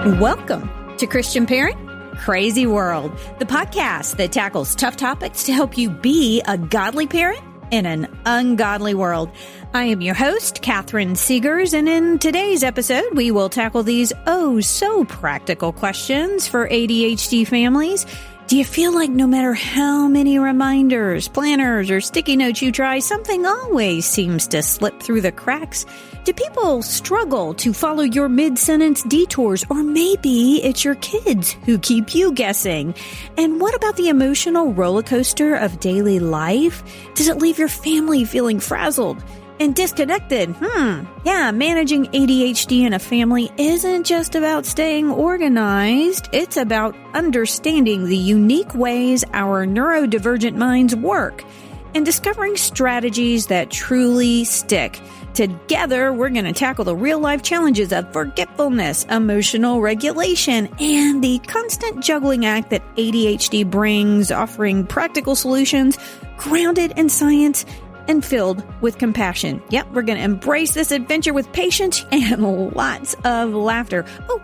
Welcome to Christian Parent Crazy World, the podcast that tackles tough topics to help you be a godly parent in an ungodly world. I am your host, Catherine Segars, and in today's episode, we will tackle these so practical questions for ADHD families. Do you feel like no matter how many reminders, planners, or sticky notes you try, something always seems to slip through the cracks? Do people struggle to follow your mid-sentence detours? Or maybe it's your kids who keep you guessing. And what about the emotional roller coaster of daily life? Does it leave your family feeling frazzled and disconnected? Yeah, managing ADHD in a family isn't just about staying organized. It's about understanding the unique ways our neurodivergent minds work and discovering strategies that truly stick. Together, we're going to tackle the real-life challenges of forgetfulness, emotional regulation, and the constant juggling act that ADHD brings, offering practical solutions grounded in science and filled with compassion. Yep, we're going to embrace this adventure with patience and lots of laughter. Oh,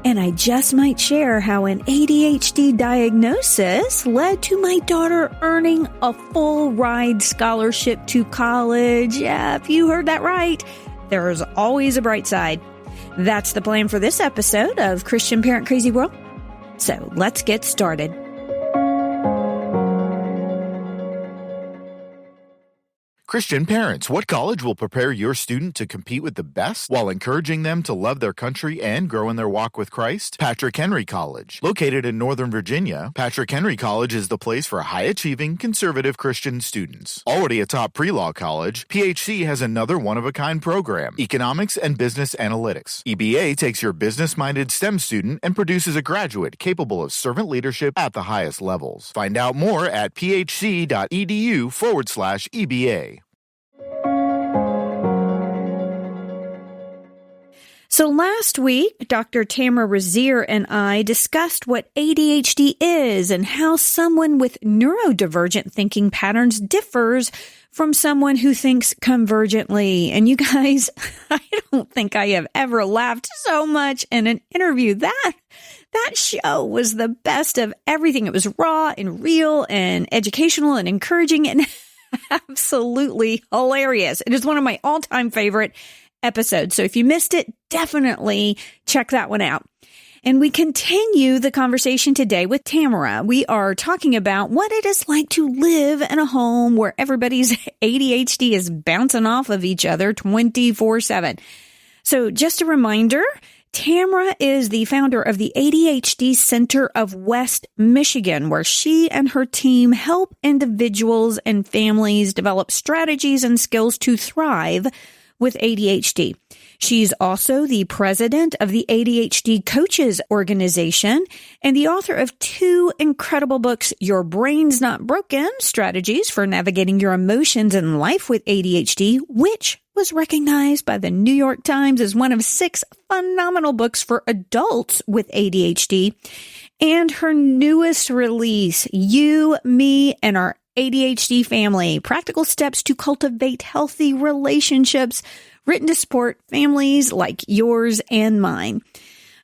and I just might share how an ADHD diagnosis led to my daughter earning a full ride scholarship to college. Yeah, if you heard that right, there's always a bright side. That's the plan for this episode of Christian Parent Crazy World. So let's get started. Christian parents, what college will prepare your student to compete with the best while encouraging them to love their country and grow in their walk with Christ? Patrick Henry College. Located in Northern Virginia, Patrick Henry College is the place for high-achieving, conservative Christian students. Already a top pre-law college, PHC has another one-of-a-kind program, Economics and Business Analytics. EBA takes your business-minded STEM student and produces a graduate capable of servant leadership at the highest levels. Find out more at phc.edu/EBA. So last week, Dr. Tamara Rosier and I discussed what ADHD is and how someone with neurodivergent thinking patterns differs from someone who thinks convergently. And you guys, I don't think I have ever laughed so much in an interview. That show was the best of everything. It was raw and real and educational and encouraging and absolutely hilarious. It is one of my all-time favorite episode. So if you missed it, definitely check that one out. And we continue the conversation today with Tamara. We are talking about what it is like to live in a home where everybody's ADHD is bouncing off of each other 24/7. So just a reminder, Tamara is the founder of the ADHD Center of West Michigan, where she and her team help individuals and families develop strategies and skills to thrive with ADHD. She's also the president of the ADHD Coaches Organization and the author of two incredible books, Your Brain's Not Broken, Strategies for Navigating Your Emotions in Life with ADHD, which was recognized by the New York Times as one of 6 phenomenal books for adults with ADHD, and her newest release, You, Me, and Our ADHD Family, Practical Steps to Cultivate Healthy Relationships, written to support families like yours and mine.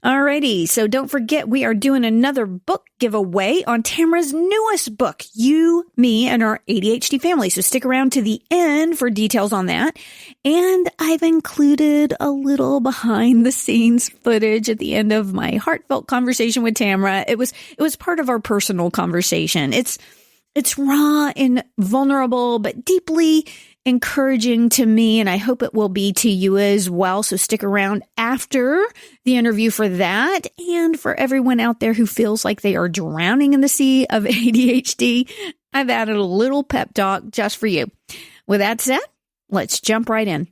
Alrighty, so don't forget we are doing another book giveaway on Tamara's newest book, You, Me, and Our ADHD Family. So stick around to the end for details on that. And I've included a little behind-the-scenes footage at the end of my heartfelt conversation with Tamara. It was part of our personal conversation. It's raw and vulnerable, but deeply encouraging to me, and I hope it will be to you as well. So stick around after the interview for that. And for everyone out there who feels like they are drowning in the sea of ADHD, I've added a little pep talk just for you. With that said, let's jump right in.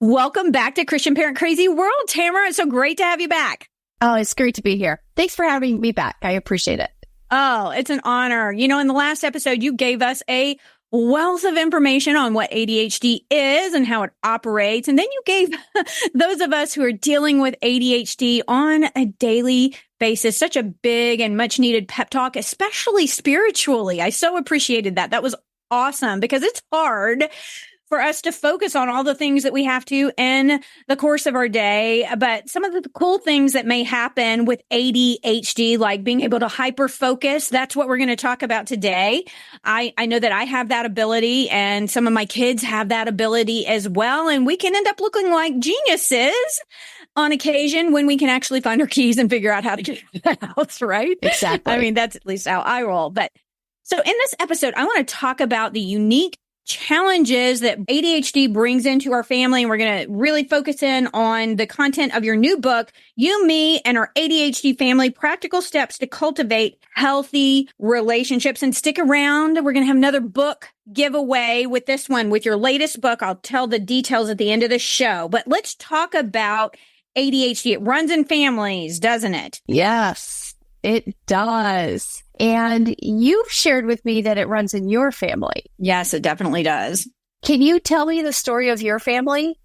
Welcome back to Christian Parent Crazy World, Tamara. It's so great to have you back. Oh, it's great to be here. Thanks for having me back. I appreciate it. Oh, it's an honor. You know, in the last episode, you gave us a wealth of information on what ADHD is and how it operates. And then you gave those of us who are dealing with ADHD on a daily basis such a big and much needed pep talk, especially spiritually. I so appreciated that. That was awesome because it's hard for us to focus on all the things that we have to in the course of our day. But some of the cool things that may happen with ADHD, like being able to hyper focus, that's what we're going to talk about today. I know that I have that ability, and some of my kids have that ability as well. And we can end up looking like geniuses on occasion when we can actually find our keys and figure out how to get out of the house, right? Exactly. I mean, that's at least how I roll. But so in this episode, I want to talk about the unique challenges that ADHD brings into our family. And we're going to really focus in on the content of your new book, You, Me, and Our ADHD Family, Practical Steps to Cultivate Healthy Relationships. And stick around. We're going to have another book giveaway with this one, with your latest book. I'll tell the details at the end of the show. But let's talk about ADHD. It runs in families, doesn't it? Yes, it does. And you've shared with me that it runs in your family. Yes, it definitely does. Can you tell me the story of your family?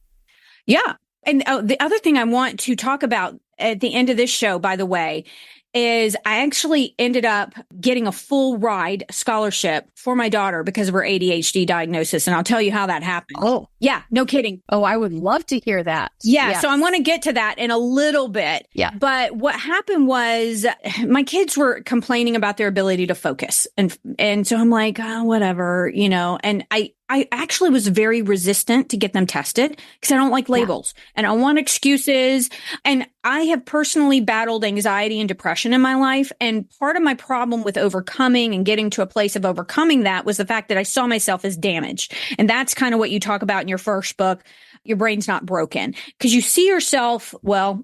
Yeah. And the other thing I want to talk about at the end of this show, by the way, is I actually ended up getting a full ride scholarship for my daughter because of her ADHD diagnosis. And I'll tell you how that happened. Oh, yeah, no kidding. Oh, I would love to hear that. Yeah. So I want to get to that in a little bit. Yeah. But what happened was my kids were complaining about their ability to focus. And so I'm like, oh, whatever, and I actually was very resistant to get them tested because I don't like labels and I want excuses. And I have personally battled anxiety and depression in my life. And part of my problem with overcoming and getting to a place of overcoming that was the fact that I saw myself as damaged. And that's kind of what you talk about in your first book, Your Brain's Not Broken, because you see yourself, well,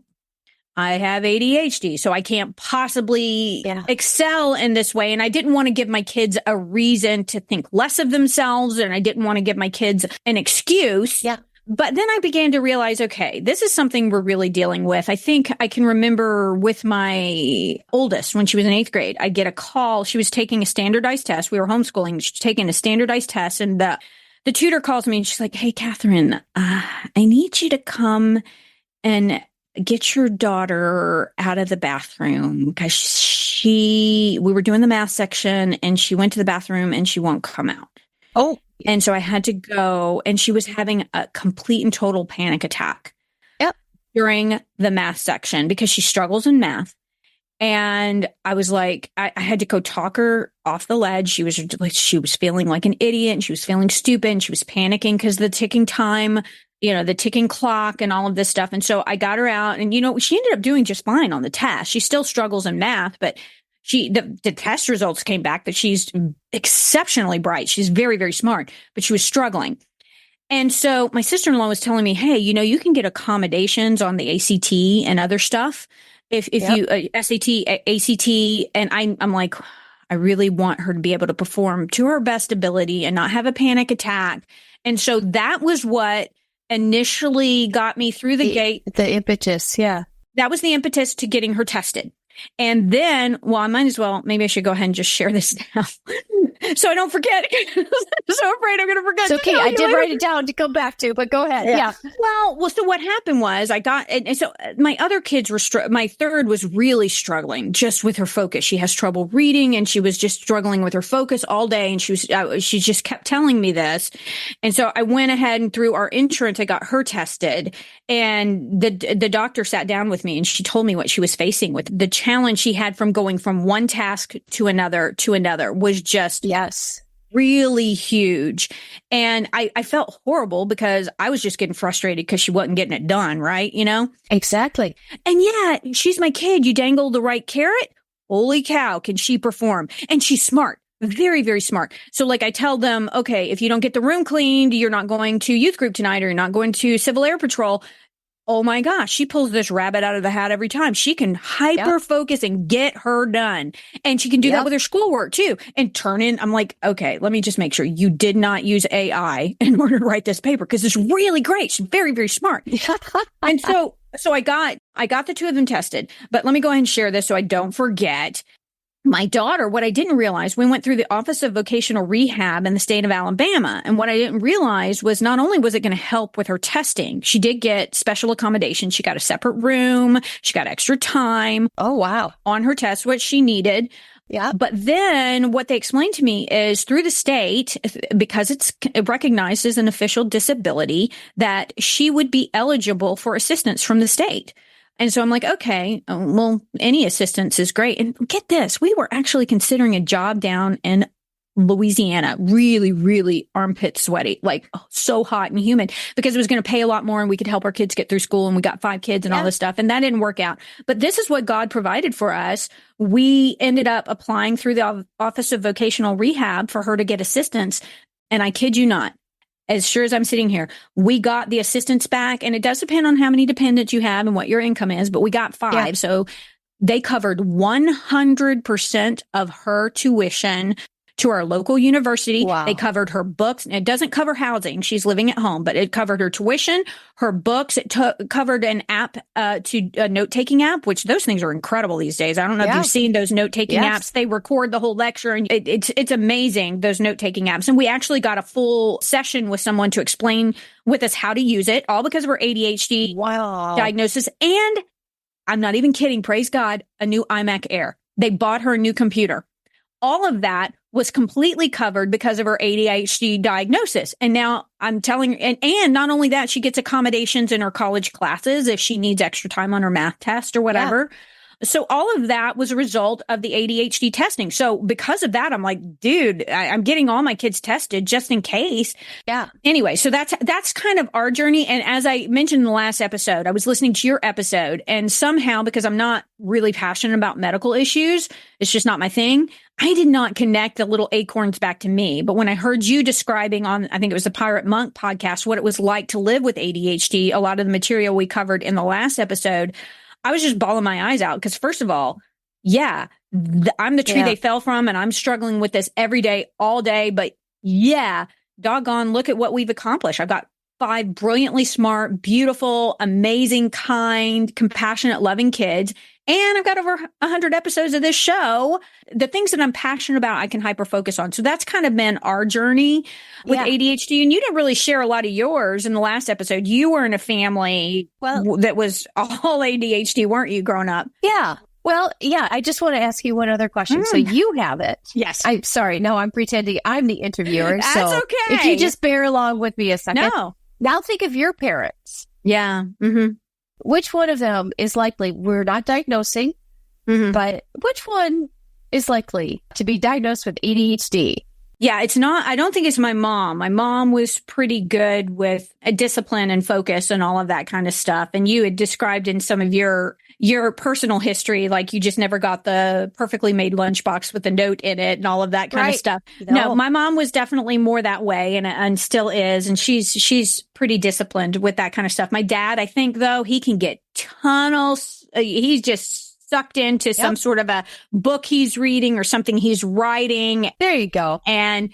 I have ADHD, so I can't possibly excel in this way. And I didn't want to give my kids a reason to think less of themselves. And I didn't want to give my kids an excuse. Yeah. But then I began to realize, okay, this is something we're really dealing with. I think I can remember with my oldest, when she was in 8th grade, I get a call. She was taking a standardized test. We were homeschooling. She was taking a standardized test. And the tutor calls me and she's like, hey, Catherine, I need you to come and get your daughter out of the bathroom because we were doing the math section and she went to the bathroom and she won't come out. Oh. And so I had to go, and she was having a complete and total panic attack. Yep. During the math section because she struggles in math. And I was like, I had to go talk her off the ledge. She was feeling like an idiot and she was feeling stupid and she was panicking because the ticking time, the ticking clock and all of this stuff. And so I got her out and, she ended up doing just fine on the test. She still struggles in math, but the test results came back that she's exceptionally bright. She's very, very smart, but she was struggling. And so my sister-in-law was telling me, hey, you can get accommodations on the ACT and other stuff. If you SAT, ACT, and I'm like, I really want her to be able to perform to her best ability and not have a panic attack. And so that was what initially got me through the gate. The impetus, yeah. That was the impetus to getting her tested. And then, well, I might as well, maybe I should go ahead and just share this now so I don't forget. I'm so afraid I'm going to forget. It's okay. I did write it down to come back to, but go ahead. Yeah. Well, so what happened was and so my other kids were, my third was really struggling just with her focus. She has trouble reading and she was just struggling with her focus all day. And she just kept telling me this. And so I went ahead and through our insurance, I got her tested, and the doctor sat down with me and she told me what she was facing with the challenge she had from going from one task to another was just really huge. And I felt horrible because I was just getting frustrated because she wasn't getting it done, right? Exactly. And yet she's my kid. You dangle the right carrot. Holy cow, can she perform? And she's smart. Very, very smart. So I tell them, okay, if you don't get the room cleaned, you're not going to youth group tonight, or you're not going to Civil Air Patrol. Oh my gosh, she pulls this rabbit out of the hat every time. She can hyper focus and get her done. And she can do that with her schoolwork too. And turn in, I'm like, okay, let me just make sure you did not use AI in order to write this paper because it's really great. She's very, very smart. And so I got the two of them tested, but let me go ahead and share this so I don't forget. My daughter, what I didn't realize, we went through the Office of Vocational Rehab in the state of Alabama. And what I didn't realize was not only was it going to help with her testing, she did get special accommodations. She got a separate room. She got extra time. Oh, wow. On her test, what she needed. Yeah. But then what they explained to me is through the state, because it's recognized as an official disability, that she would be eligible for assistance from the state. And so I'm like, okay, well, any assistance is great. And get this, we were actually considering a job down in Louisiana, really, really armpit sweaty, like so hot and humid, because it was going to pay a lot more and we could help our kids get through school, and we got 5 kids and all this stuff. And that didn't work out. But this is what God provided for us. We ended up applying through the Office of Vocational Rehab for her to get assistance. And I kid you not, as sure as I'm sitting here, we got the assistance back. And it does depend on how many dependents you have and what your income is, but we got 5. Yeah. So they covered 100% of her tuition to our local university. Wow. They covered her books. It doesn't cover housing. She's living at home, but it covered her tuition, her books. It covered an app, a note-taking app, which those things are incredible these days. I don't know if you've seen those note-taking apps. They record the whole lecture, and it's amazing, those note-taking apps. And we actually got a full session with someone to explain with us how to use it, all because of her ADHD diagnosis. And I'm not even kidding. Praise God, a new iMac Air. They bought her a new computer. All of that was completely covered because of her ADHD diagnosis. And now I'm telling her, and not only that, she gets accommodations in her college classes if she needs extra time on her math test or whatever. Yeah. So all of that was a result of the ADHD testing. So because of that, I'm like, dude, I'm getting all my kids tested just in case. Yeah. Anyway, so that's kind of our journey. And as I mentioned in the last episode, I was listening to your episode, and somehow, because I'm not really passionate about medical issues, it's just not my thing, I did not connect the little acorns back to me. But when I heard you describing on, I think it was the Pirate Monk podcast, what it was like to live with ADHD, a lot of the material we covered in the last episode, I was just bawling my eyes out. Because first of all, I'm the tree they fell from, and I'm struggling with this every day, all day. But doggone, look at what we've accomplished. I've got 5 brilliantly smart, beautiful, amazing, kind, compassionate, loving kids. And I've got over 100 episodes of this show. The things that I'm passionate about, I can hyper-focus on. So that's kind of been our journey with ADHD. And you didn't really share a lot of yours in the last episode. You were in a family that was all ADHD, weren't you, growing up? Yeah. Well, yeah, I just want to ask you one other question. So you have it. Yes. I'm sorry. No, I'm pretending I'm the interviewer. That's so okay. If you just bear along with me a second. No. Now think of your parents. Yeah. Mm-hmm. Which one of them is likely, we're not diagnosing, but which one is likely to be diagnosed with ADHD? Yeah, it's not, I don't think it's my mom. My mom was pretty good with a discipline and focus and all of that kind of stuff. And you had described in some of your personal history, like you just never got the perfectly made lunchbox with a note in it and all of that kind of stuff. No, my mom was definitely more that way and still is. And she's pretty disciplined with that kind of stuff. My dad, I think, though, he can get he's just sucked into some sort of a book he's reading or something he's writing. There you go. And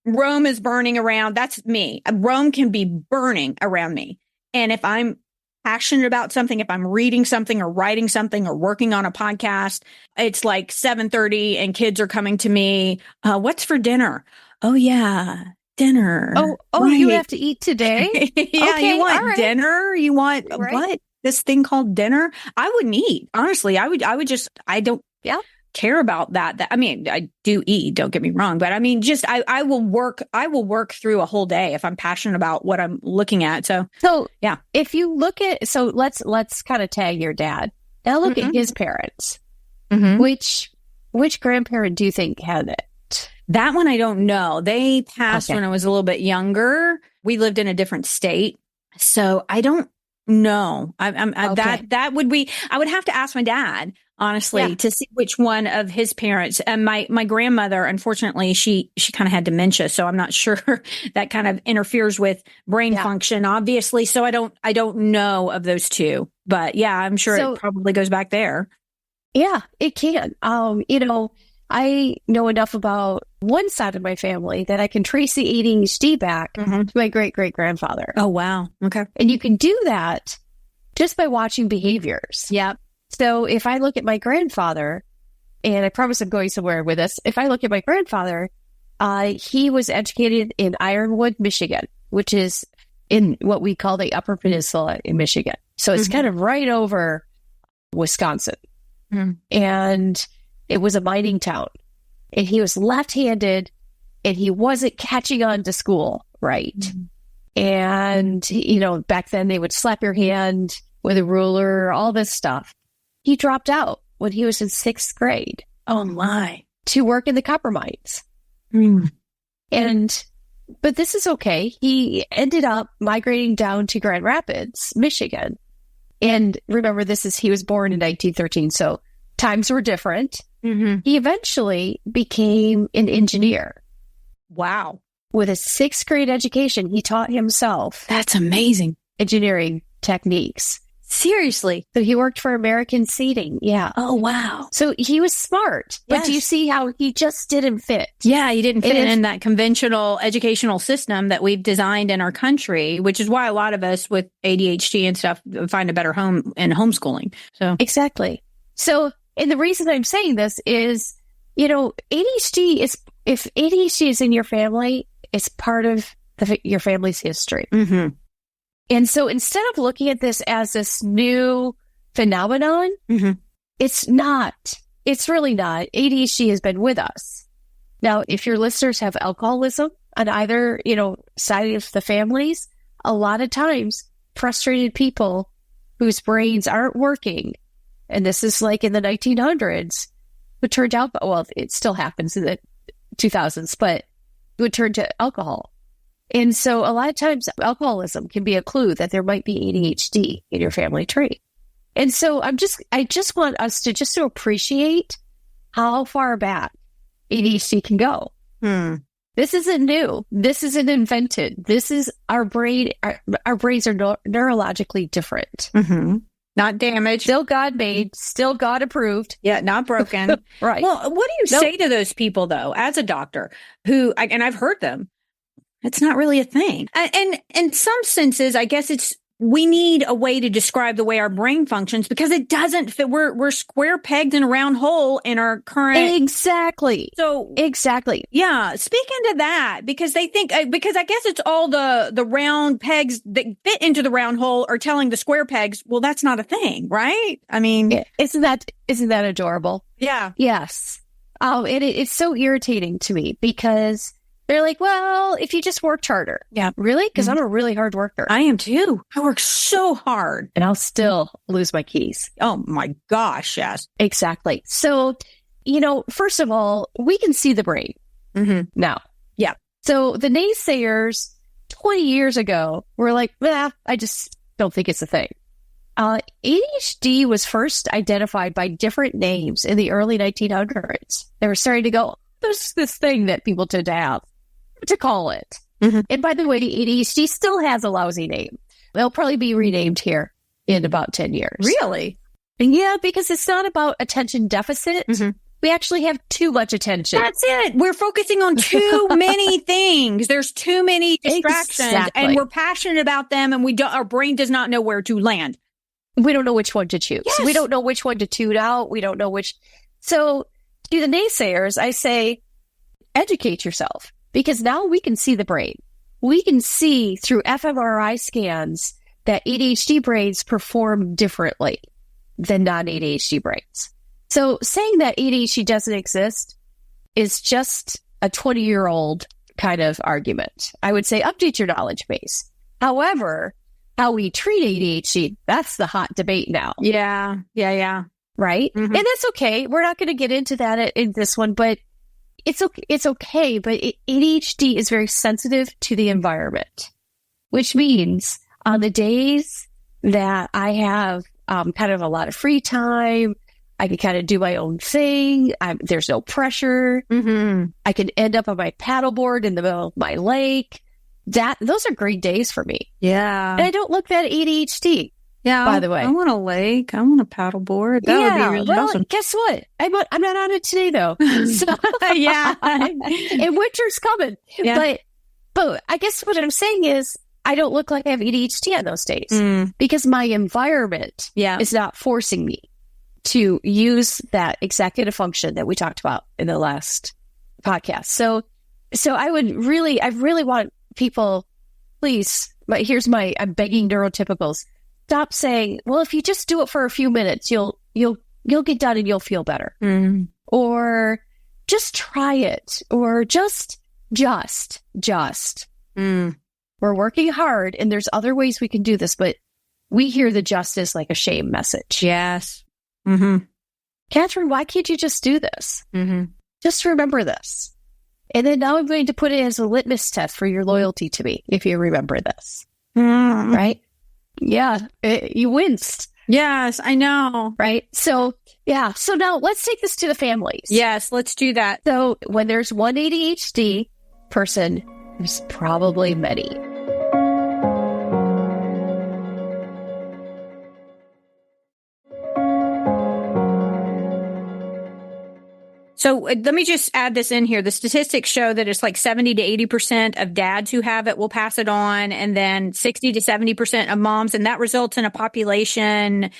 Rome is burning around. That's me. Rome can be burning around me. And if I'm passionate about something, if I'm reading something or writing something or working on a podcast, it's like 7:30 and kids are coming to me. What's for dinner? Oh, yeah. Dinner. Oh, right. You have to eat today? Okay, you want dinner? You want what? This thing called dinner? I wouldn't eat. Honestly, I don't care about that. I mean, I do eat, don't get me wrong, but I mean, just, I will work through a whole day if I'm passionate about what I'm looking at. So yeah. If you look at, so let's kind of tag your dad. Now look at his parents. Which grandparent do you think had it? That one, I don't know. They passed when I was a little bit younger. We lived in a different state. So I don't know. That would be, I would have to ask my dad, honestly, to see which one of his parents. And my grandmother, unfortunately, she kind of had dementia. So I'm not sure that kind of interferes with brain function, obviously. So I don't know of those two, but yeah, I'm sure it probably goes back there. Yeah, it can. I know enough about one side of my family that I can trace the ADHD back to my great-great-grandfather. Oh, wow. Okay. And you can do that just by watching behaviors. Yep. So if I look at my grandfather, and I promise I'm going somewhere with this, if I look at my grandfather, he was educated in Ironwood, Michigan, which is in what we call the Upper Peninsula in Michigan. So it's kind of right over Wisconsin. And It was a mining town. And he was left-handed, and he wasn't catching on to school right. And, back then they would slap your hand with a ruler, all this stuff. He dropped out when he was in 6th grade. Oh, my. To work in the copper mines. But this is okay. He ended up migrating down to Grand Rapids, Michigan. And remember, he was born in 1913, so times were different. He eventually became an engineer. Wow. With a 6th grade education, he taught himself. That's amazing. Engineering techniques. Seriously. So he worked for American Seating. Yeah. Oh, wow. So he was smart. But Yes. do you see how he just didn't fit? Yeah, he didn't fit in that conventional educational system that we've designed in our country, which is why a lot of us with ADHD and stuff find a better home in homeschooling. So Exactly. So, and the reason I'm saying this is, ADHD is, if ADHD is in your family, it's part of your family's history. And so instead of looking at this as this new phenomenon, it's not. It's really not. ADHD has been with us. Now, if your listeners have alcoholism on either, side of the families, a lot of times frustrated people whose brains aren't working, and this is like in the 1900s, would turn to alcohol. Well, it still happens in the 2000s, but would turn to alcohol. And so a lot of times alcoholism can be a clue that there might be ADHD in your family tree. And so I just want us to appreciate how far back ADHD can go. This isn't new. This isn't invented. This is our brain. Our brains are neurologically different. not damaged. Still God made, still God approved. Yeah, not broken. Right. Well, what do you say to those people, though, as a doctor who, and I've heard them, it's not really a thing. And in some senses, I guess we need a way to describe the way our brain functions because it doesn't fit. We're square pegged in a round hole in our current. Exactly. So exactly. Yeah. Speak into that because they think, because I guess it's all the round pegs that fit into the round hole are telling the square pegs, well, that's not a thing, right? I mean, isn't that adorable? Yeah. Yes. Oh, it's so irritating to me because they're like, well, if you just worked harder. Yeah. Really? Because I'm a really hard worker. I am too. I work so hard. And I'll still lose my keys. Oh my gosh, yes. Exactly. So, first of all, we can see the brain now. Yeah. So the naysayers 20 years ago were like, I just don't think it's a thing. ADHD was first identified by different names in the early 1900s. They were starting to go, there's this thing that people tend to have to call it. And by the way, ADHD still has a lousy name. They'll probably be renamed here in about 10 years. Really? Yeah, because it's not about attention deficit. We actually have too much attention. That's it. We're focusing on too many things. There's too many distractions and we're passionate about them and our brain does not know where to land. We don't know which one to choose. Yes. We don't know which one to tune out. We don't know which. So to the naysayers, I say, educate yourself because now we can see the brain. We can see through fMRI scans that ADHD brains perform differently than non-ADHD brains. So saying that ADHD doesn't exist is just a 20-year-old kind of argument. I would say update your knowledge base. However, how we treat ADHD, that's the hot debate now. Yeah. Right? And that's okay. We're not going to get into that in this one, but it's okay. But ADHD is very sensitive to the environment, which means on the days that I have kind of a lot of free time, I can kind of do my own thing. There's no pressure. I can end up on my paddleboard in the middle of my lake. Those are great days for me. Yeah. And I don't look that ADHD. Yeah. By the way, I want a lake. I want a paddleboard. That would be really awesome. Guess what? I'm not on it today though. So, yeah. And winter's coming. Yeah. But I guess what I'm saying is I don't look like I have ADHD on those days because my environment is not forcing me to use that executive function that we talked about in the last podcast. So I really want people, please, I'm begging neurotypicals, stop saying, well, if you just do it for a few minutes, you'll get done and you'll feel better. or just try it, or just. Mm. We're working hard, and there's other ways we can do this, but we hear the justice like a shame message. Yes. Mm-hmm. Catherine, why can't you just do this? Mm-hmm. Just remember this. And then now I'm going to put it as a litmus test for your loyalty to me, if you remember this. Mm. Right? Yeah. You winced. Yes, I know. Right? So, yeah. So now let's take this to the families. Yes, let's do that. So when there's one ADHD person, there's probably many. So let me just add this in here. The statistics show that it's like 70 to 80% of dads who have it will pass it on, and then 60 to 70% of moms. And that results in a population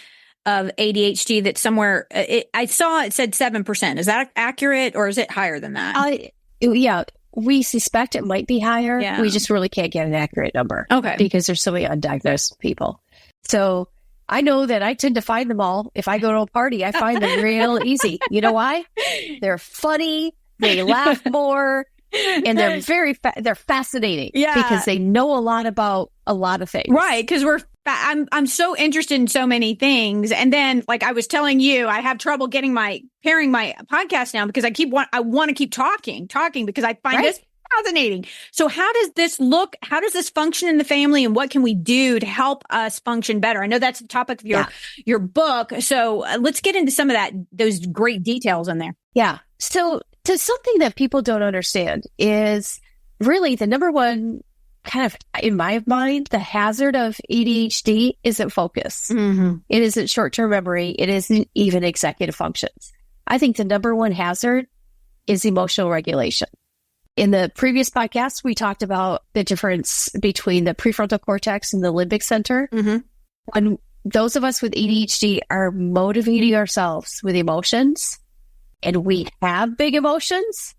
of ADHD that's somewhere, I saw it said 7%. Is that accurate, or is it higher than that? Yeah, we suspect it might be higher. Yeah. We just really can't get an accurate number. Okay. Because there's so many undiagnosed people. So I know that I tend to find them all. If I go to a party, I find them real easy. You know why? They're funny. They laugh more. And they're they're fascinating. Yeah. Because they know a lot about a lot of things. Right. Because I'm so interested in so many things. And then, like I was telling you, I have trouble pairing my podcast now because I want to keep talking because I find this fascinating. So how does this look? How does this function in the family, and what can we do to help us function better? I know that's the topic of your book. So let's get into some of those great details in there. Yeah. So something that people don't understand is really the number one kind of, in my mind, the hazard of ADHD isn't focus. Mm-hmm. It isn't short-term memory. It isn't even executive functions. I think the number one hazard is emotional regulation. In the previous podcast, we talked about the difference between the prefrontal cortex and the limbic center. Mm-hmm. When those of us with ADHD are motivating ourselves with emotions, and we have big emotions,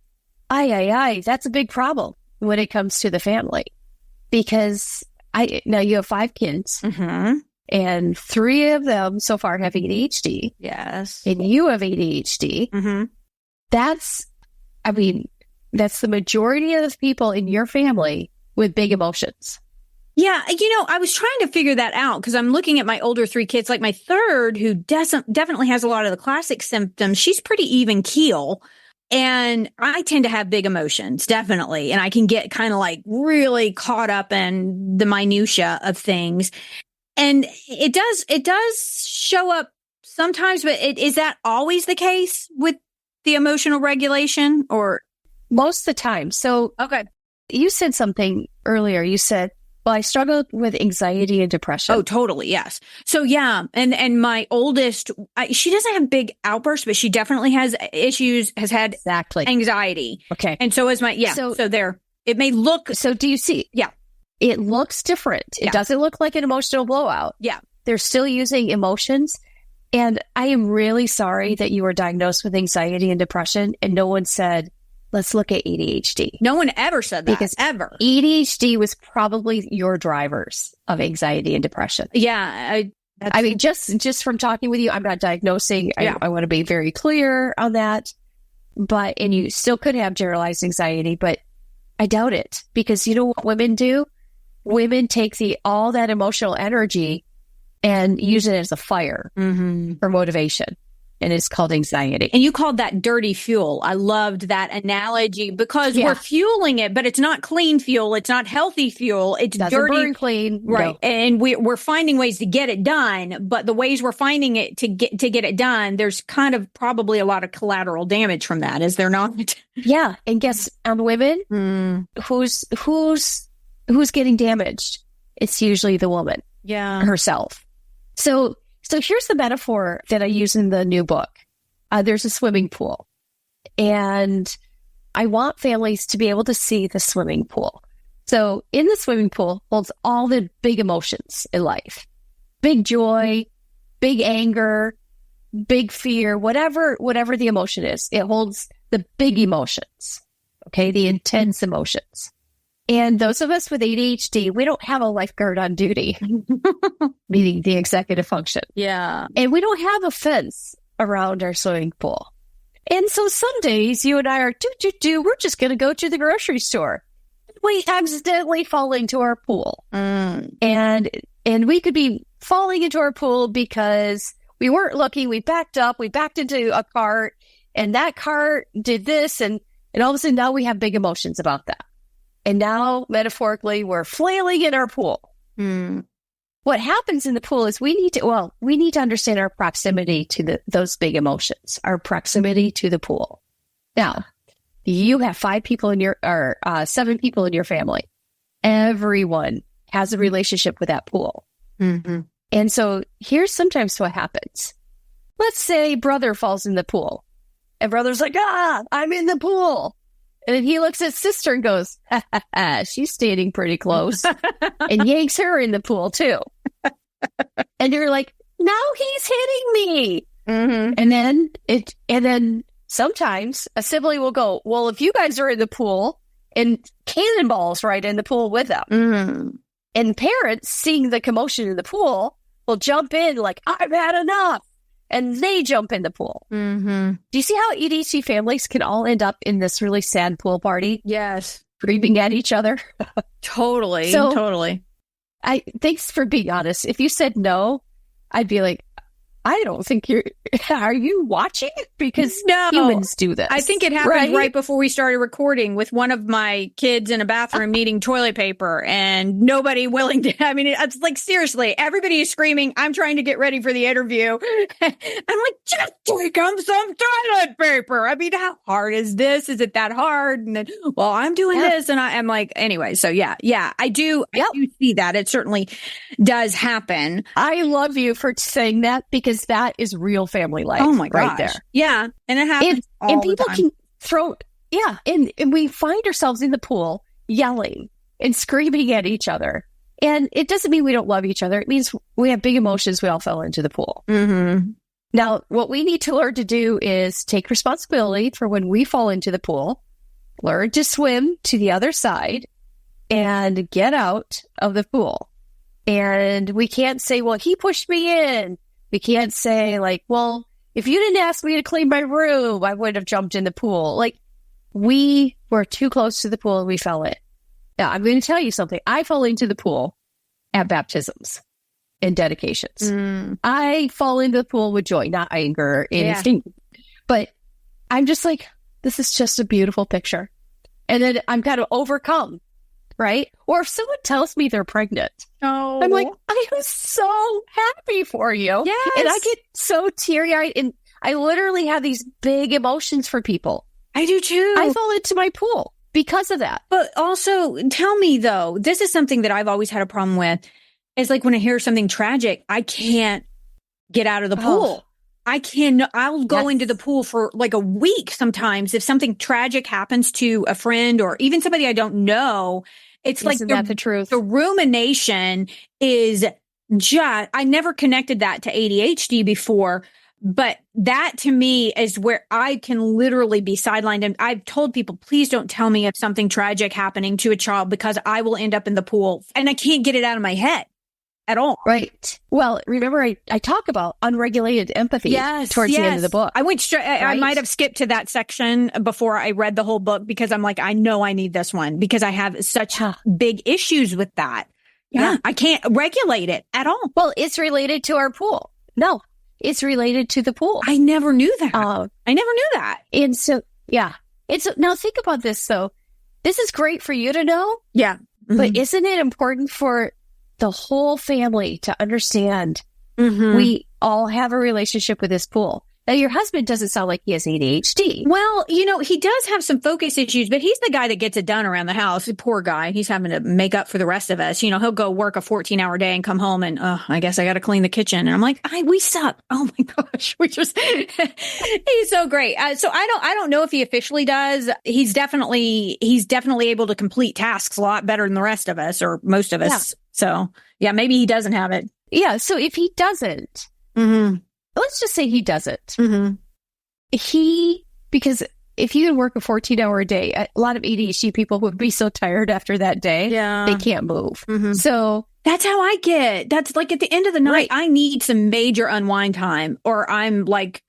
that's a big problem when it comes to the family. Because now you have 5 kids, Mm-hmm. and 3 of them so far have ADHD. Yes. And you have ADHD. Mm-hmm. That's the majority of the people in your family with big emotions. Yeah. I was trying to figure that out because I'm looking at my older 3 kids, like my third, who definitely has a lot of the classic symptoms. She's pretty even keel. And I tend to have big emotions, definitely. And I can get kind of like really caught up in the minutia of things. And it does show up sometimes, but is that always the case with the emotional regulation, or? Most of the time. So, Okay. You said something earlier. You said, well, I struggled with anxiety and depression. Oh, totally. Yes. So yeah. And my oldest, she doesn't have big outbursts, but she definitely has issues, has had Exactly. anxiety. Okay. And so is so there, it may look. So do you see? Yeah. It looks different. Yeah. It doesn't look like an emotional blowout. Yeah. They're still using emotions. And I am really sorry that you were diagnosed with anxiety and depression and no one said, let's look at ADHD. No one ever said that. Because ever. ADHD was probably your drivers of anxiety and depression. Yeah. I mean, just from talking with you, I'm not diagnosing. Yeah. I want to be very clear on that. And you still could have generalized anxiety, but I doubt it. Because you know what women do? Women take all that emotional energy and use it as a fire for motivation. And it's called anxiety. And you called that dirty fuel. I loved that analogy because we're fueling it, but it's not clean fuel. It's not healthy fuel. It's doesn't dirty. Burn clean. Right. No. And we're finding ways to get it done, but the ways we're finding it to get it done, there's kind of probably a lot of collateral damage from that, is there not? Yeah. And guess on women, who's getting damaged? It's usually the woman herself. So here's the metaphor that I use in the new book. There's a swimming pool, and I want families to be able to see the swimming pool. So in the swimming pool holds all the big emotions in life. Big joy, big anger, big fear, whatever the emotion is. It holds the big emotions, okay, the intense emotions. And those of us with ADHD, we don't have a lifeguard on duty, meaning the executive function. Yeah. And we don't have a fence around our swimming pool. And so some days you and I are, we're just going to go to the grocery store. We accidentally fall into our pool. And we could be falling into our pool because we weren't looking. We backed up. We backed into a cart. And that cart did this. And all of a sudden now we have big emotions about that. And now, metaphorically, we're flailing in our pool. What happens in the pool is we need to understand our proximity to those big emotions, our proximity to the pool. Now, you have 7 people in your family. Everyone has a relationship with that pool. And so here's sometimes what happens. Let's say brother falls in the pool and brother's like, I'm in the pool. And then he looks at sister and goes, she's standing pretty close, and yanks her in the pool too. And you're like, now he's hitting me. And then sometimes a sibling will go, well, if you guys are in the pool, and cannonballs right in the pool with them. And parents, seeing the commotion in the pool, will jump in like, I've had enough. And they jump in the pool. Do you see how ADHD families can all end up in this really sad pool party? Yes. Screaming at each other? Totally. Thanks for being honest. If you said no, I'd be like, I don't think are you watching? Because humans do this. I think it happened right before we started recording with one of my kids in a bathroom needing toilet paper and nobody willing to. I mean, it's like, seriously, everybody is screaming. I'm trying to get ready for the interview. I'm like, just take them some toilet paper. I mean, how hard is this? Is it that hard? And then, well, I'm doing this. And I'm like, anyway, so yeah, I do see that. It certainly does happen. I love you for saying that because that is real family life. Oh my gosh. Right there. Yeah. And it happens all and people the time. Can throw, and we find ourselves in the pool yelling and screaming at each other. And it doesn't mean we don't love each other. It means we have big emotions. We all fell into the pool. Now, what we need to learn to do is take responsibility for when we fall into the pool, learn to swim to the other side, and get out of the pool. And we can't say, well, he pushed me in. We can't say like, well, if you didn't ask me to clean my room, I would have jumped in the pool. Like, we were too close to the pool and we fell in. Now, I'm going to tell you something. I fell into the pool at baptisms and dedications. I fall into the pool with joy, not anger. But I'm just like, this is just a beautiful picture. And then I'm kind of overcome. Right? Or if someone tells me they're pregnant, I'm like, I was so happy for you. Yes. And I get so teary-eyed, and I literally have these big emotions for people. I do too. I fall into my pool because of that. But also, tell me though, this is something that I've always had a problem with. It's like when I hear something tragic, I can't get out of the pool. I'll go into the pool for like a week sometimes. If something tragic happens to a friend or even somebody I don't know, it's like the truth. The rumination is just, I never connected that to ADHD before, but that to me is where I can literally be sidelined. And I've told people, please don't tell me of something tragic happening to a child because I will end up in the pool and I can't get it out of my head. At all. Right. Well, remember, I talk about unregulated empathy towards the end of the book. I went straight, I might have skipped to that section before I read the whole book because I'm like, I know I need this one because I have such big issues with that. Yeah. I can't regulate it at all. Well, it's related to our pool. No, it's related to the pool. I never knew that. I never knew that. And so, now think about this though. This is great for you to know. Yeah. But isn't it important for the whole family to understand we all have a relationship with this pool? Now, your husband doesn't sound like he has ADHD. Well, he does have some focus issues, but he's the guy that gets it done around the house. The poor guy. He's having to make up for the rest of us. He'll go work a 14-hour day and come home and, I guess I got to clean the kitchen. And I'm like, we suck. Oh my gosh. He's so great. So I don't know if he officially does. He's definitely able to complete tasks a lot better than the rest of us or most of us. Yeah. So yeah, maybe he doesn't have it. Yeah. So if he doesn't, let's just say he doesn't. Because if you can work a 14-hour day, a lot of ADHD people would be so tired after that day. Yeah. They can't move. So that's how I get. That's like at the end of the night, I need some major unwind time or I'm like,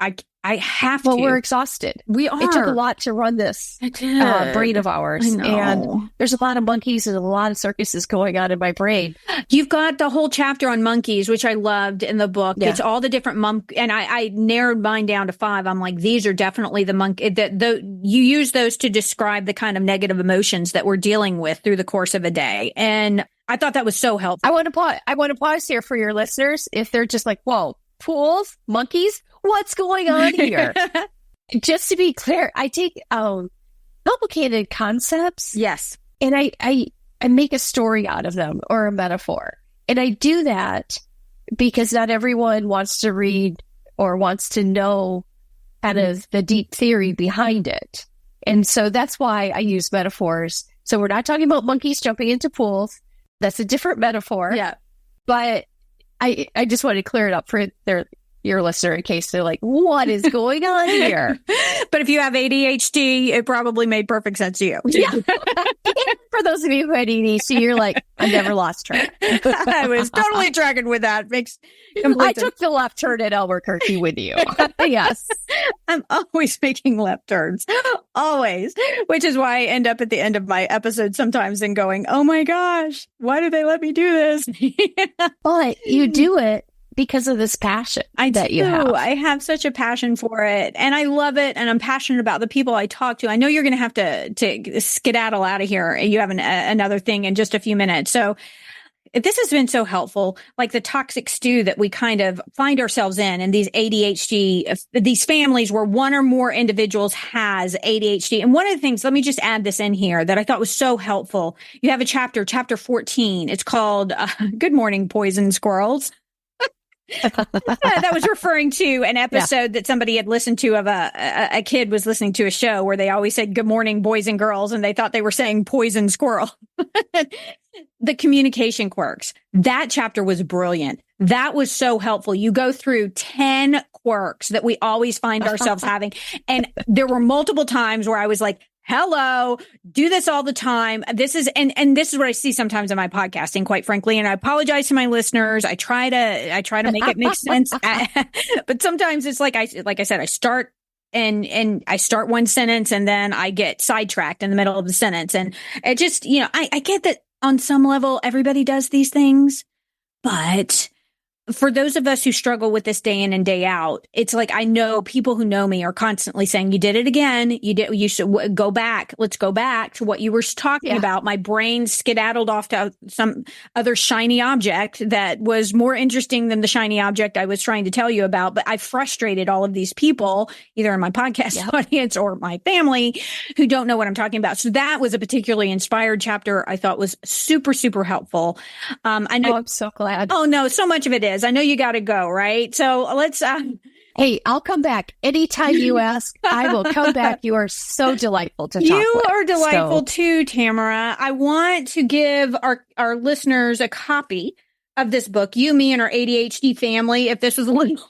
I have Well, to. we're exhausted. We are. It took a lot to run this brain of ours. I know. And there's a lot of monkeys and a lot of circuses going on in my brain. You've got the whole chapter on monkeys, which I loved in the book. Yeah. It's all the different and I narrowed mine down to 5. I'm like, these are definitely the monkey you use those to describe the kind of negative emotions that we're dealing with through the course of a day. And I thought that was so helpful. I want to pause here for your listeners. If they're just like, whoa, pools, monkeys, what's going on here? Just to be clear, I take complicated concepts. Yes. And I make a story out of them or a metaphor. And I do that because not everyone wants to read or wants to know kind of the deep theory behind it. And so that's why I use metaphors. So we're not talking about monkeys jumping into pools. That's a different metaphor. Yeah. But I just want to clear it up for your listener in case they're like, what is going on here? But if you have ADHD, it probably made perfect sense to you. Yeah. For those of you who had ADHD, you're like, I never lost track. I was totally tracking with that. Makes complete I took the left turn at Albuquerque with you. Yes. I'm always making left turns. Always. Which is why I end up at the end of my episode sometimes and going, oh my gosh, why did they let me do this? But you do it because of this passion you have. I have such a passion for it, and I love it, and I'm passionate about the people I talk to. I know you're going to have to skedaddle out of here. You have another thing in just a few minutes. So this has been so helpful, like the toxic stew that we kind of find ourselves in these ADHD, these families where one or more individuals has ADHD. And one of the things, let me just add this in here that I thought was so helpful. You have a chapter 14. It's called Good Morning, Poison Squirrels. That was referring to an episode that somebody had listened to of a kid was listening to a show where they always said, good morning, boys and girls. And they thought they were saying poison squirrel. The communication quirks. That chapter was brilliant. That was so helpful. You go through 10 quirks that we always find ourselves having. And there were multiple times where I was like, hello, do this all the time. This is, and this is what I see sometimes in my podcasting, quite frankly. And I apologize to my listeners. I try to make it make sense. But sometimes it's like I said, I start and I start one sentence and then I get sidetracked in the middle of the sentence. And it just, I get that on some level, everybody does these things, but for those of us who struggle with this day in and day out, it's like, I know people who know me are constantly saying, you did it again. You should go back. Let's go back to what you were talking about. My brain skedaddled off to some other shiny object that was more interesting than the shiny object I was trying to tell you about. But I frustrated all of these people, either in my podcast audience or my family, who don't know what I'm talking about. So that was a particularly inspired chapter I thought was super, super helpful. I know. Oh, I'm so glad. Oh, no, so much of it is. I know you got to go, right? So let's. Hey, I'll come back anytime you ask. I will come back. You are so delightful to talk with. You are delightful too, Tamara. I want to give our listeners a copy of this book, You, Me, and Our ADHD Family. If this was a little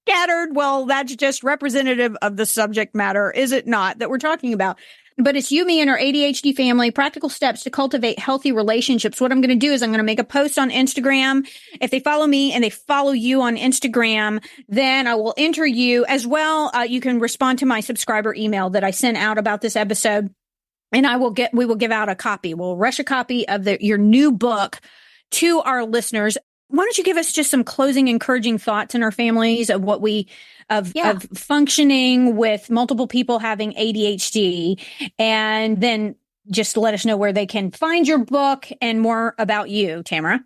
scattered, well, that's just representative of the subject matter, is it not, that we're talking about? But it's You, Me, and Our ADHD Family, Practical Steps to Cultivate Healthy Relationships. What I'm going to do is I'm going to make a post on Instagram. If they follow me and they follow you on Instagram, then I will enter you as well. You can respond to my subscriber email that I sent out about this episode. And we will give out a copy. We'll rush a copy of your new book to our listeners. Why don't you give us just some closing, encouraging thoughts in our families of what of functioning with multiple people having ADHD, and then just let us know where they can find your book and more about you, Tamara.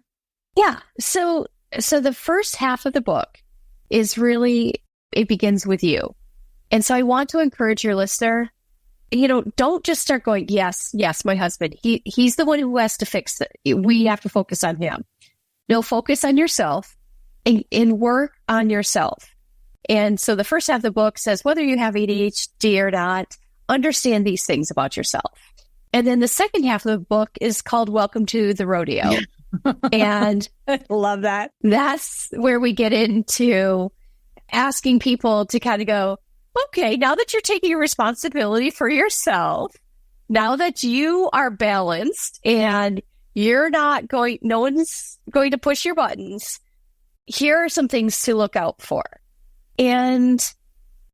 Yeah. So the first half of the book is really, it begins with you. And so I want to encourage your listener, don't just start going, yes, my husband, he's the one who has to fix it. We have to focus on him. No, focus on yourself and work on yourself. And so the first half of the book says, whether you have ADHD or not, understand these things about yourself. And then the second half of the book is called Welcome to the Rodeo. And I love that. That's where we get into asking people to kind of go, okay, now that you're taking responsibility for yourself, now that you are balanced and no one's going to push your buttons, here are some things to look out for. And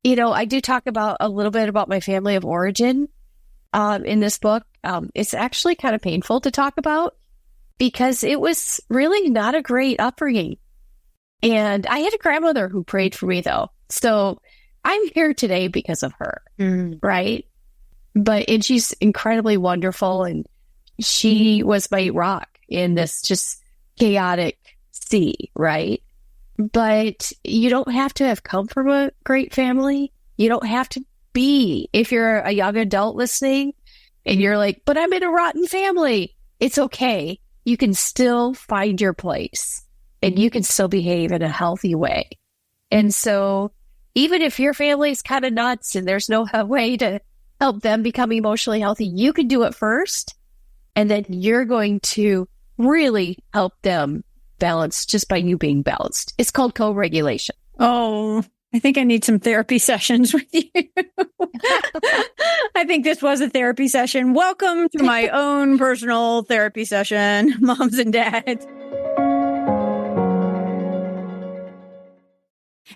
I do talk about a little bit about my family of origin in this book. It's actually kind of painful to talk about because it was really not a great upbringing. And I had a grandmother who prayed for me, though. So I'm here today because of her, right? And she's incredibly wonderful. And she was my rock in this just chaotic sea, right? But you don't have to have come from a great family. You don't have to be, if you're a young adult listening and you're like, but I'm in a rotten family. It's okay. You can still find your place and you can still behave in a healthy way. And so even if your family's kind of nuts and there's no way to help them become emotionally healthy, you can do it first. And then you're going to really help them balance just by you being balanced. It's called co-regulation. Oh, I think I need some therapy sessions with you. I think this was a therapy session. Welcome to my own personal therapy session, moms and dads.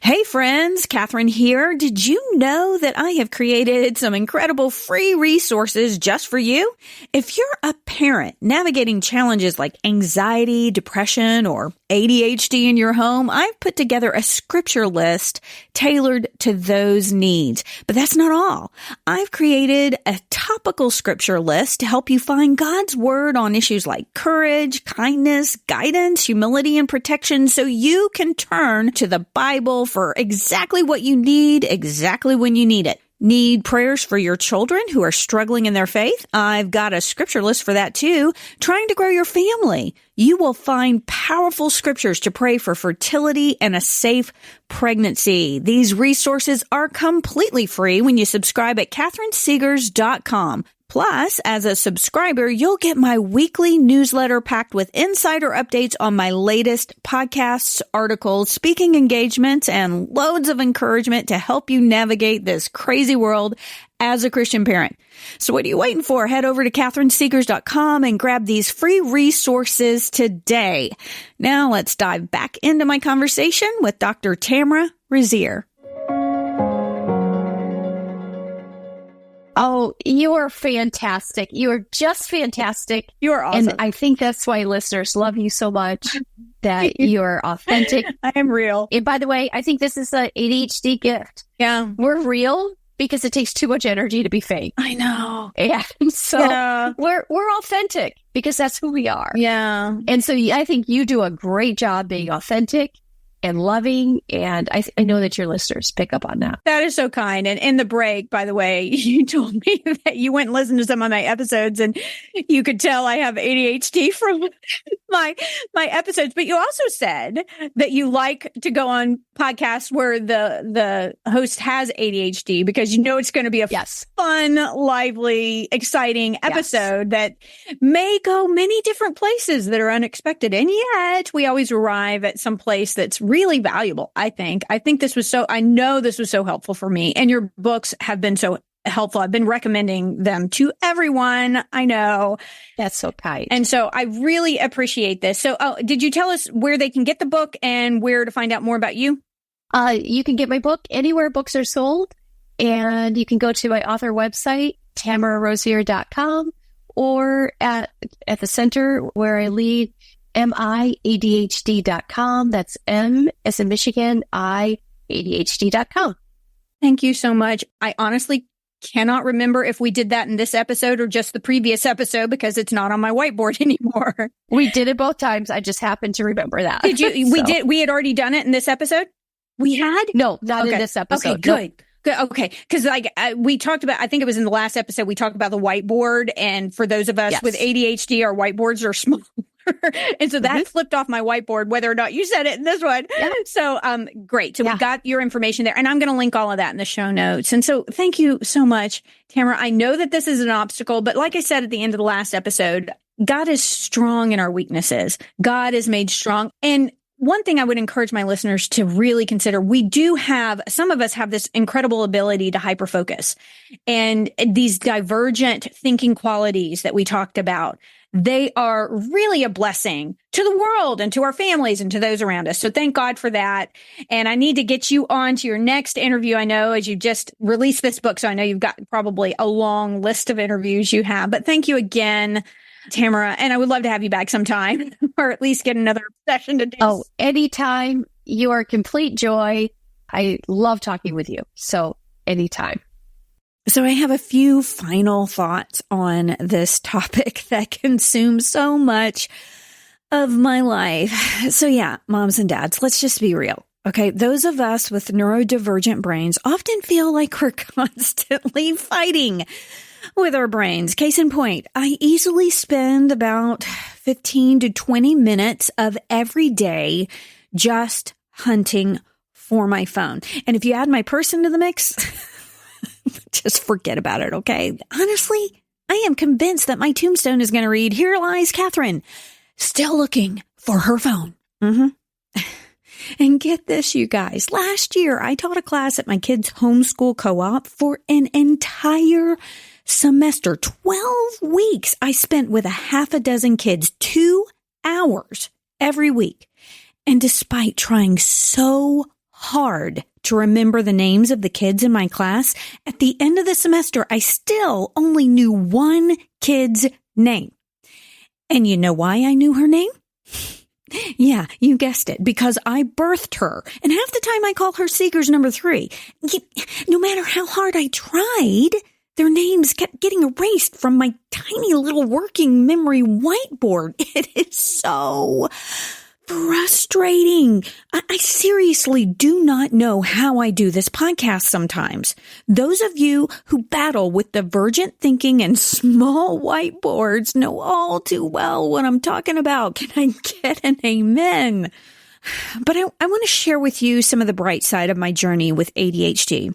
Hey friends, Catherine here. Did you know that I have created some incredible free resources just for you? If you're a parent navigating challenges like anxiety, depression, or ADHD in your home, I've put together a scripture list tailored to those needs. But that's not all. I've created a topical scripture list to help you find God's word on issues like courage, kindness, guidance, humility, and protection so you can turn to the Bible for exactly what you need, exactly when you need it. Need prayers for your children who are struggling in their faith? I've got a scripture list for that too. Trying to grow your family? You will find powerful scriptures to pray for fertility and a safe pregnancy. These resources are completely free when you subscribe at catherinesegars.com. Plus, as a subscriber, you'll get my weekly newsletter packed with insider updates on my latest podcasts, articles, speaking engagements, and loads of encouragement to help you navigate this crazy world as a Christian parent. So what are you waiting for? Head over to catherinesegars.com and grab these free resources today. Now let's dive back into my conversation with Dr. Tamara Rosier. Oh, you are fantastic. You are just fantastic. You are awesome. And I think that's why listeners love you so much, that you're authentic. I am real. And by the way, I think this is an ADHD gift. Yeah. We're real because it takes too much energy to be fake. I know. And so we're authentic because that's who we are. Yeah. And so I think you do a great job being authentic and loving. And I know that your listeners pick up on that. That is so kind. And in the break, by the way, you told me that you went and listened to some of my episodes and you could tell I have ADHD from my episodes. But you also said that you like to go on podcasts where the host has ADHD because you know it's going to be a fun, lively, exciting episode that may go many different places that are unexpected. And yet we always arrive at some place that's really valuable. I know this was so helpful for me, and your books have been so helpful. I've been recommending them to everyone I know. That's so kind. And so I really appreciate this. So did you tell us where they can get the book and where to find out more about you? You can get my book anywhere books are sold, and you can go to my author website, tamararosier.com, or at the center where I lead, MIADHD.com. That's M as in Michigan, ADHD.com. Thank you so much. I honestly cannot remember if we did that in this episode or just the previous episode because it's not on my whiteboard anymore. We did it both times. I just happened to remember that. Did you? We had already done it in this episode? We had? No, not in this episode. Okay, good. No. Good. Okay. Because we talked about, I think it was in the last episode, we talked about the whiteboard. And for those of us with ADHD, our whiteboards are smaller. And so that flipped off my whiteboard, whether or not you said it in this one. Yeah. So, great. So we got your information there, and I'm going to link all of that in the show notes. And so thank you so much, Tamara. I know that this is an obstacle, but like I said at the end of the last episode, God is strong in our weaknesses. God is made strong. And one thing I would encourage my listeners to really consider, some of us have this incredible ability to hyperfocus, and these divergent thinking qualities that we talked about they are really a blessing to the world and to our families and to those around us. So thank God for that. And I need to get you on to your next interview. I know as you just released this book, so I know you've got probably a long list of interviews you have, but thank you again, Tamara. And I would love to have you back sometime or at least get another session to do. Oh, anytime. You are complete joy. I love talking with you. So anytime. So I have a few final thoughts on this topic that consumes so much of my life. So yeah, moms and dads, let's just be real. Okay. Those of us with neurodivergent brains often feel like we're constantly fighting with our brains. Case in point, I easily spend about 15 to 20 minutes of every day just hunting for my phone. And if you add my purse into the mix, just forget about it, okay? Honestly, I am convinced that my tombstone is going to read, "Here lies Catherine, still looking for her phone." And get this, you guys. Last year, I taught a class at my kids' homeschool co-op for an entire semester. 12 weeks I spent with a half a dozen kids, 2 hours every week. And despite trying so hard to remember the names of the kids in my class, at the end of the semester, I still only knew one kid's name. And you know why I knew her name? Yeah, you guessed it, because I birthed her. And half the time I call her Segars number 3. No matter how hard I tried, their names kept getting erased from my tiny little working memory whiteboard. It is so frustrating. I seriously do not know how I do this podcast sometimes. Those of you who battle with divergent thinking and small whiteboards know all too well what I'm talking about. Can I get an amen? But I want to share with you some of the bright side of my journey with ADHD.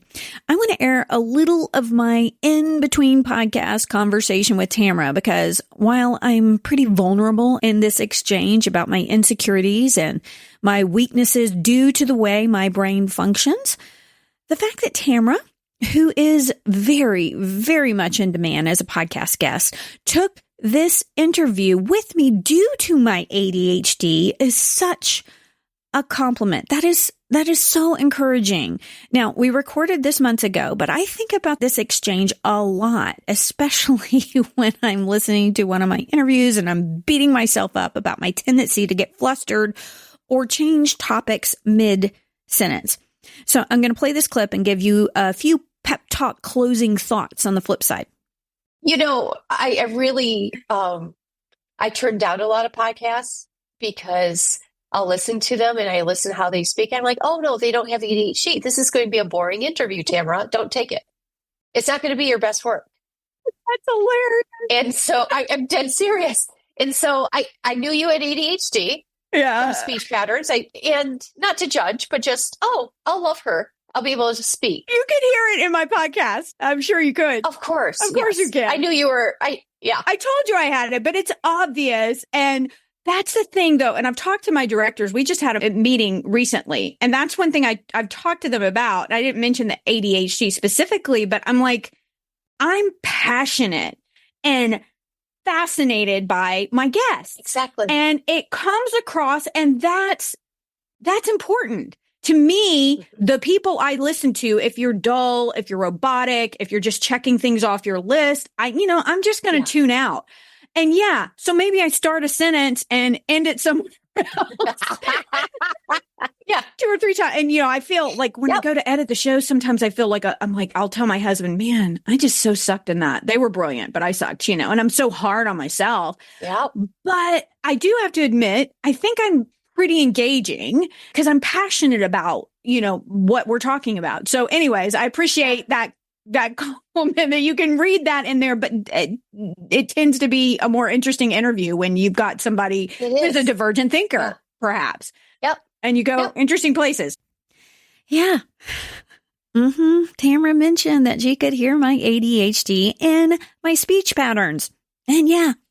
I want to air a little of my in-between podcast conversation with Tamara, because while I'm pretty vulnerable in this exchange about my insecurities and my weaknesses due to the way my brain functions, the fact that Tamara, who is very, very much in demand as a podcast guest, took this interview with me due to my ADHD is such a compliment. That is so encouraging. Now, we recorded this months ago, but I think about this exchange a lot, especially when I'm listening to one of my interviews and I'm beating myself up about my tendency to get flustered or change topics mid-sentence. So I'm going to play this clip and give you a few pep talk closing thoughts on the flip side. You know, I really, I turn down a lot of podcasts because I'll listen to them and I listen to how they speak. I'm like, oh no, they don't have ADHD. This is going to be a boring interview, Tamara. Don't take it. It's not going to be your best work. That's hilarious. And so I'm dead serious. And so I knew you had ADHD. Yeah. Speech patterns. And not to judge, but just, I'll love her. I'll be able to speak. You could hear it in my podcast. I'm sure you could. Of course. Of course you can. I knew you were, I told you I had it, but it's obvious. And that's the thing, though. And I've talked to my directors. We just had a meeting recently. And that's one thing I've talked to them about. I didn't mention the ADHD specifically, but I'm like, I'm passionate and fascinated by my guests. Exactly. And it comes across, and that's important. To me, the people I listen to, if you're dull, if you're robotic, if you're just checking things off your list, I'm just going to tune out. And so maybe I start a sentence and end it somewhere else. 2 or 3 times. And, I feel like when I go to edit the show, sometimes I feel like I'll tell my husband, man, I just so sucked in that. They were brilliant, but I sucked, and I'm so hard on myself. Yeah. But I do have to admit, I think I'm pretty engaging because I'm passionate about, what we're talking about. So anyways, I appreciate that compliment that you can read that in there, but it tends to be a more interesting interview when you've got somebody who's a divergent thinker, perhaps. Yep. And you go interesting places. Yeah. Tamara mentioned that she could hear my ADHD in my speech patterns. And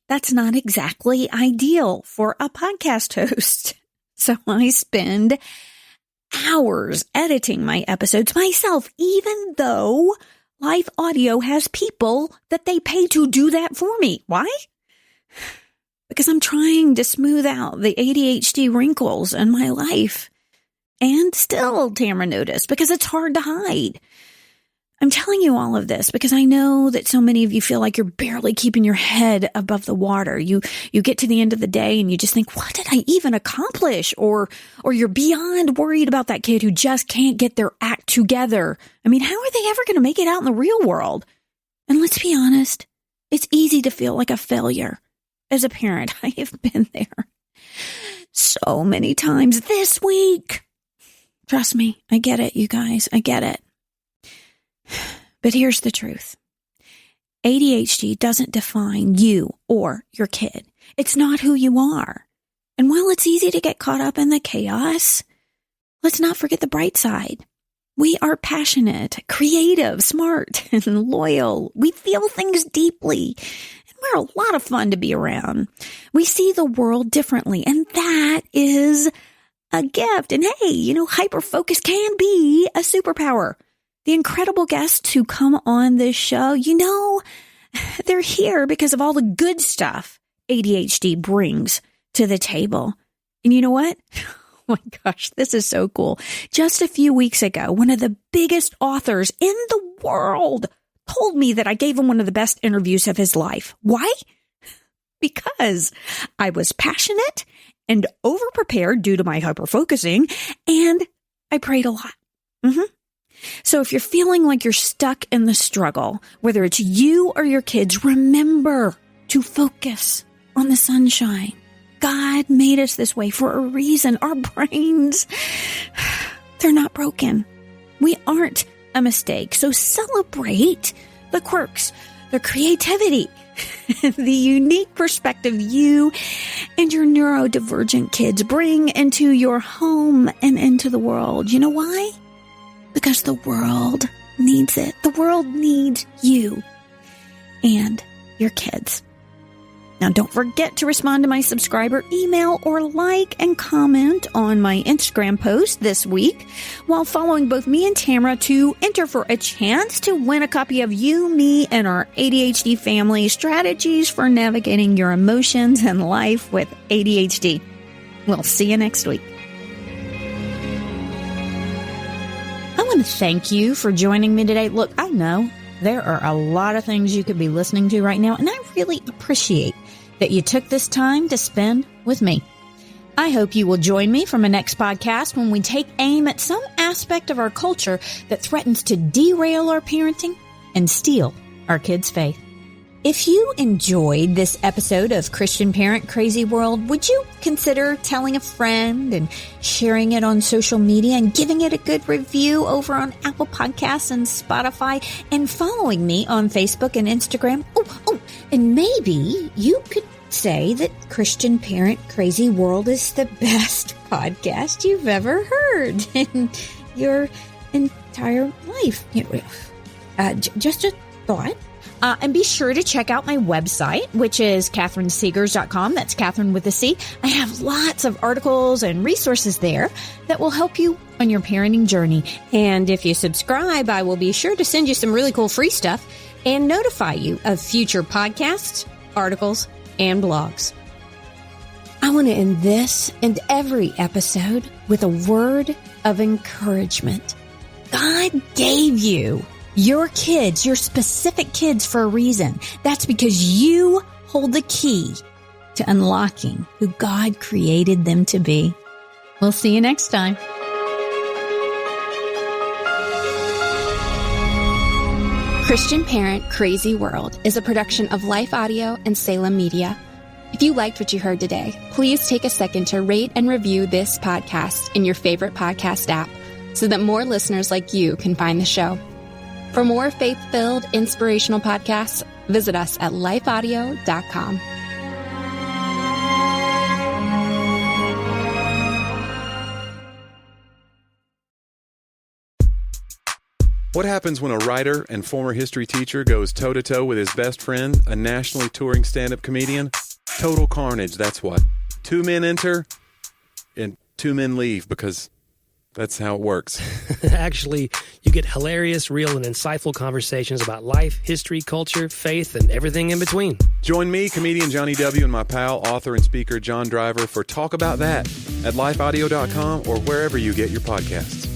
that's not exactly ideal for a podcast host. So I spend hours editing my episodes myself, even though Live Audio has people that they pay to do that for me. Why? because I'm trying to smooth out the ADHD wrinkles in my life. And still, Tamara noticed, because it's hard to hide. I'm telling you all of this because I know that so many of you feel like you're barely keeping your head above the water. You get to the end of the day and you just think, what did I even accomplish? Or you're beyond worried about that kid who just can't get their act together. I mean, how are they ever going to make it out in the real world? And let's be honest, it's easy to feel like a failure. As a parent, I have been there so many times this week. Trust me, I get it, you guys. I get it. But here's the truth. ADHD doesn't define you or your kid. It's not who you are. And while it's easy to get caught up in the chaos, let's not forget the bright side. We are passionate, creative, smart, and loyal. We feel things deeply. And we're a lot of fun to be around. We see the world differently, and that is a gift. And hey, hyper-focus can be a superpower. The incredible guests who come on this show, they're here because of all the good stuff ADHD brings to the table. And you know what? Oh my gosh, this is so cool. Just a few weeks ago, one of the biggest authors in the world told me that I gave him one of the best interviews of his life. Why? Because I was passionate and over-prepared due to my hyper-focusing, and I prayed a lot. So if you're feeling like you're stuck in the struggle, whether it's you or your kids, remember to focus on the sunshine. God made us this way for a reason. Our brains, they're not broken. We aren't a mistake. So celebrate the quirks, the creativity, the unique perspective you and your neurodivergent kids bring into your home and into the world. You know why? Because the world needs it. The world needs you and your kids. Now, don't forget to respond to my subscriber email or like and comment on my Instagram post this week while following both me and Tamara to enter for a chance to win a copy of You, Me, and Our ADHD Family Strategies for Navigating Your Emotions and Life with ADHD. We'll see you next week. I want to thank you for joining me today. Look, I know there are a lot of things you could be listening to right now, and I really appreciate that you took this time to spend with me. I hope you will join me for my next podcast when we take aim at some aspect of our culture that threatens to derail our parenting and steal our kids' faith. If you enjoyed this episode of Christian Parent Crazy World, would you consider telling a friend and sharing it on social media and giving it a good review over on Apple Podcasts and Spotify and following me on Facebook and Instagram? Oh, and maybe you could say that Christian Parent Crazy World is the best podcast you've ever heard in your entire life. Just a thought. And be sure to check out my website, which is CatherineSegars.com. That's Catherine with a C. I have lots of articles and resources there that will help you on your parenting journey. And if you subscribe, I will be sure to send you some really cool free stuff and notify you of future podcasts, articles, and blogs. I want to end this and every episode with a word of encouragement. God gave you your kids, your specific kids, for a reason. That's because you hold the key to unlocking who God created them to be. We'll see you next time. Christian Parent Crazy World is a production of Life Audio and Salem Media. If you liked what you heard today, please take a second to rate and review this podcast in your favorite podcast app so that more listeners like you can find the show. For more faith-filled, inspirational podcasts, visit us at lifeaudio.com. What happens when a writer and former history teacher goes toe-to-toe with his best friend, a nationally touring stand-up comedian? Total carnage, that's what. 2 men enter, and 2 men leave because That's how it works. Actually, you get hilarious, real, and insightful conversations about life, history, culture, faith, and everything in between. Join me, comedian Johnny W., and my pal, author and speaker John Driver for Talk About That at lifeaudio.com or wherever you get your podcasts.